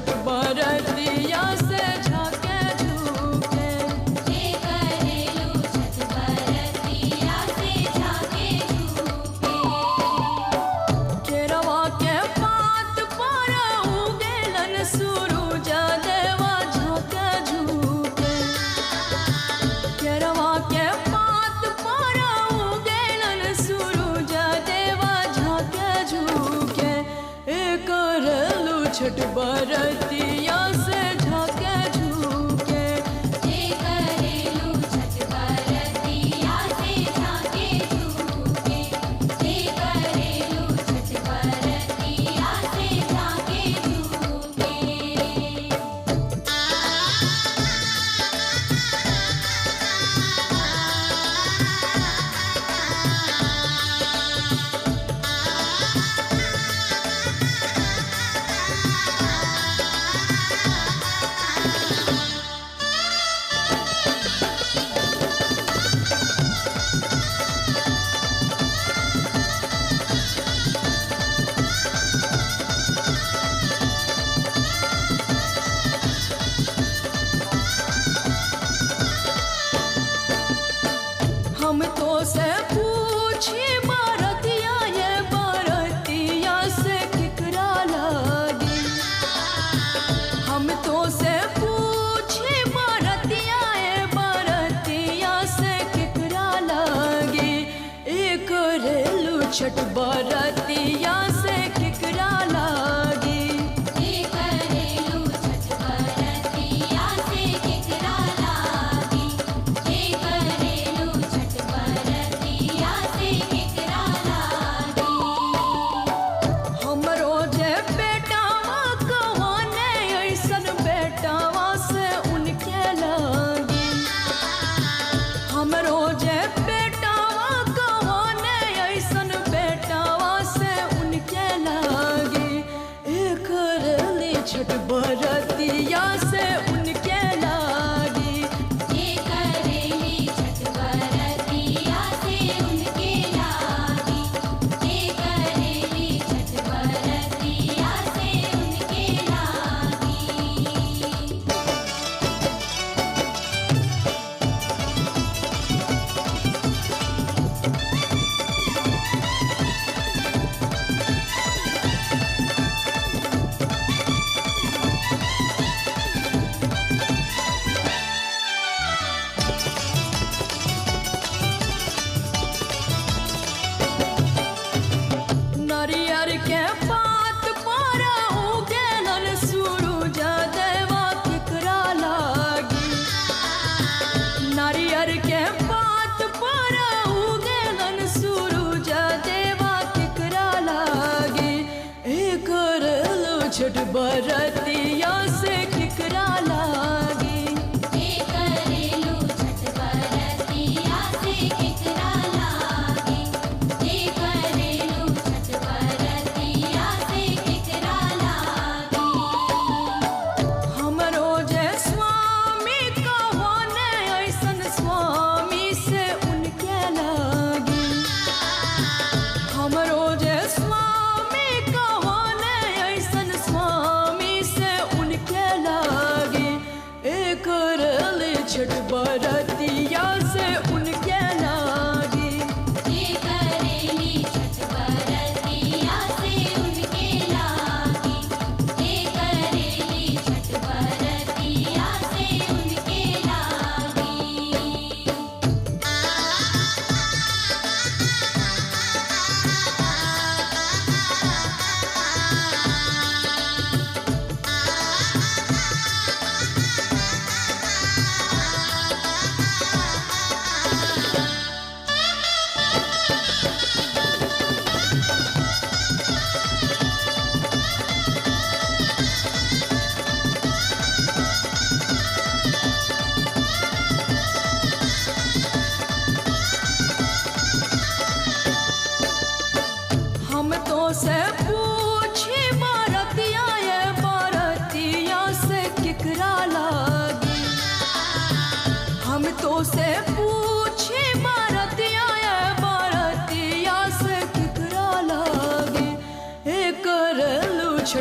छठ बरतिया से झाके झूके। जे करेलू छठ बरतिया से झाके झूके। केरवा के पात पर उगेलन सूरज देवा झाके झूके। केरवा के पात पर उगेलन सूरज देवा झाके झूके। करेलू छठ बरतिया से झाके झूके। जे करेलू छठ बरतिया से झाके झूके। जे करेलू छठ बरतिया से झाके झूके। हम तो से पूछी बरतिया ये बरतिया से केकरा लागी। हम तो से पूछी बरतिया ये बरतिया से केकरा लागी। करेलू छठ बरतिया से केकरा लागी। जे करेलू छठ बरतिया से केकरा लागी। जे करेलू छठ बरतिया से केकरा लागी। हमरो जे बेटावा कहाने ऐसन बेटावा से उनके लागी। हमरो जे बेटावा कहाने ऐसन बेटावा से उनके लागी। करेली छठ बरतिया से उनके लागी। जे करेली छठ बरतिया से उनके लागी। जे करेली छठ बरतिया से उनके लागी। नारियर के पात पर उगेलन सूरज देवा केकरा लागी। नारियर के पात पर उगेलन सूरज देवा केकरा लागी। करेलू छठ बरतिया से केकरा लागी। जे करेलू छठ बरतिया से केकरा लागी। जे करेलू छठ बरतिया से केकरा लागी। हमरो जे स्वामी कहाने ऐसन स्वामी से उनके लागी। हमरो जे स्वामी कहाने ऐसन स्वामी से उनके लागी। करेली छठ बरतिया से उनके लागी। जे करेली छठ बरतिया से उनके लागी। जे करेली छठ बरतिया से उनके लागी।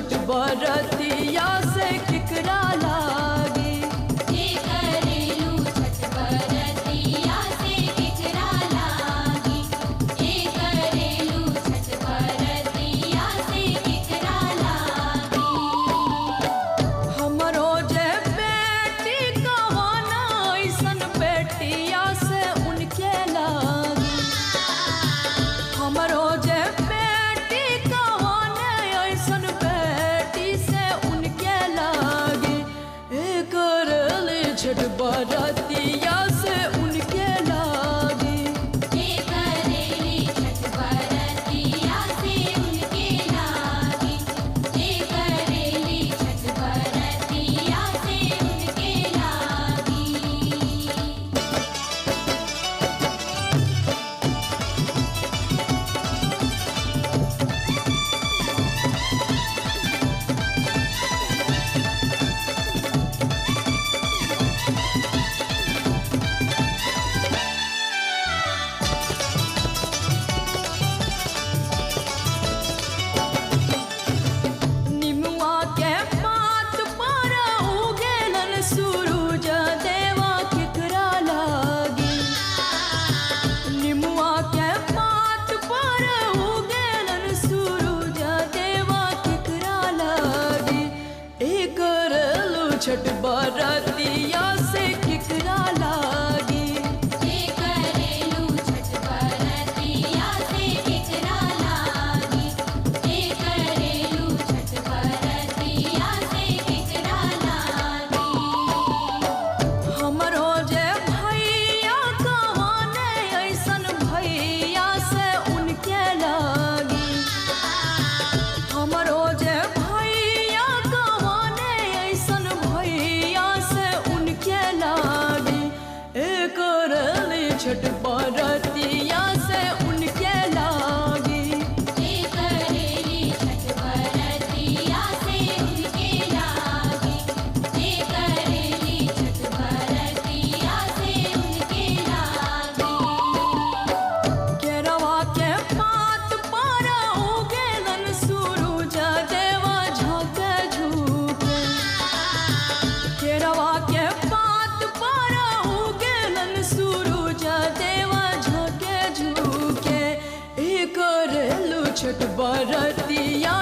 छठ बरतिया से केकरा लागी। हे करेलू छठ बरतिया से केकरा लागी। हे करेलू छठ बरतिया से केकरा लागी। हमरो जे बेटी कवाना ऐसन बेटिया से उनके लागी। हमरो जे बेटी कवाना ऐसन बेटी से उनके लागी। करली छठ बरतिया से उनके लागी। हे करेली छठ बरतिया से उनके लागी। हे करेली छठ बरतिया से उनके लागी। निमुआ के पात पर उगेलन सूरज देवा केकरा लागी। निमुआ के पात पर उगेलन सूरज देवा केकरा लागी। करलू छठ बरतिया से केकरा लागी। हे करेलू छठ बरतिया से केकरा लागी। हे करेलू छठ बरतिया से केकरा लागी। हमरो जे भैया कवाने ऐसन भैया से उनके लागी। हमरो जे भैया कवाने ऐसन भैया से उनके लागी। करली छठ बरतिया से उनके लागी। हे करेली छठ बरतिया से उनके लागी। हे करेली छठ बरतिया से उनके लागी। केरवा के पात पर उगेलन सूरज देवा झाँके झुके। केरवा के पात पर उगेलन सूरज देवा झाँके झुके। करलू छठ बरतिया